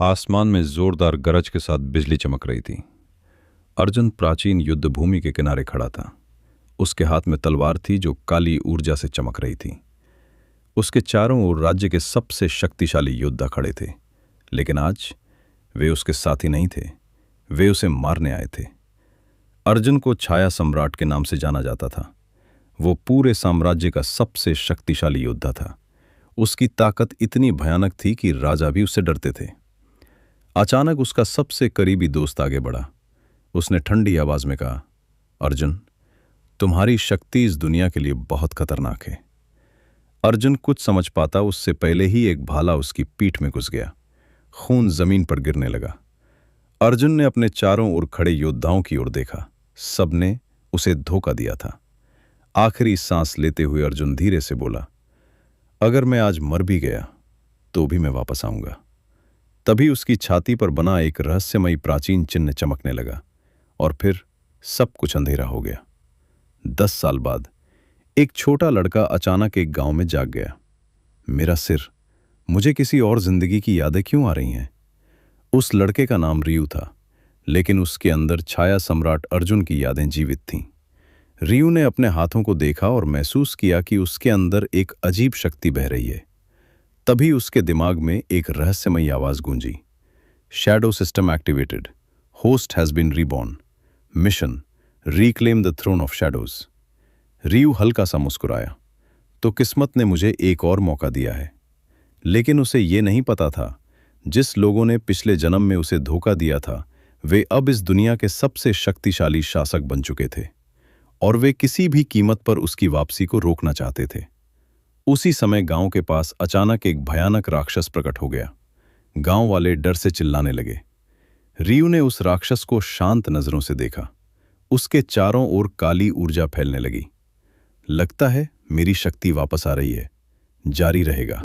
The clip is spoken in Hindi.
आसमान में जोरदार गरज के साथ बिजली चमक रही थी। अर्जुन प्राचीन युद्ध भूमि के किनारे खड़ा था। उसके हाथ में तलवार थी जो काली ऊर्जा से चमक रही थी। उसके चारों ओर राज्य के सबसे शक्तिशाली योद्धा खड़े थे, लेकिन आज वे उसके साथी नहीं थे, वे उसे मारने आए थे। अर्जुन को छाया सम्राट के नाम से जाना जाता था। वो पूरे साम्राज्य का सबसे शक्तिशाली योद्धा था। उसकी ताकत इतनी भयानक थी कि राजा भी उससे डरते थे। अचानक उसका सबसे करीबी दोस्त आगे बढ़ा। उसने ठंडी आवाज में कहा, अर्जुन, तुम्हारी शक्ति इस दुनिया के लिए बहुत खतरनाक है। अर्जुन कुछ समझ पाता उससे पहले ही एक भाला उसकी पीठ में घुस गया। खून जमीन पर गिरने लगा। अर्जुन ने अपने चारों ओर खड़े योद्धाओं की ओर देखा। सबने उसे धोखा दिया था। आखिरी सांस लेते हुए अर्जुन धीरे से बोला, अगर मैं आज मर भी गया तो भी मैं वापस आऊंगा। तभी उसकी छाती पर बना एक रहस्यमयी प्राचीन चिन्ह चमकने लगा और फिर सब कुछ अंधेरा हो गया। 10 साल बाद एक छोटा लड़का अचानक एक गांव में जाग गया। मेरा सिर, मुझे किसी और जिंदगी की यादें क्यों आ रही हैं? उस लड़के का नाम रियू था, लेकिन उसके अंदर छाया सम्राट अर्जुन की यादें जीवित थीं। रियू ने अपने हाथों को देखा और महसूस किया कि उसके अंदर एक अजीब शक्ति बह रही है। तभी उसके दिमाग में एक रहस्यमयी आवाज गूंजी, shadow system activated, host has been reborn, mission reclaim the throne of shadows. Ryu हल्का सा मुस्कुराया, तो किस्मत ने मुझे एक और मौका दिया है। लेकिन उसे ये नहीं पता था, जिस लोगों ने पिछले जन्म में उसे धोखा दिया था वे अब इस दुनिया के सबसे शक्तिशाली शासक बन चुके थे और वे किसी भी कीमत पर उसकी वापसी को रोकना चाहते थे। उसी समय गांव के पास अचानक एक भयानक राक्षस प्रकट हो गया। गांव वाले डर से चिल्लाने लगे। रियू ने उस राक्षस को शांत नजरों से देखा। उसके चारों ओर काली ऊर्जा फैलने लगी। लगता है मेरी शक्ति वापस आ रही है, जारी रहेगा।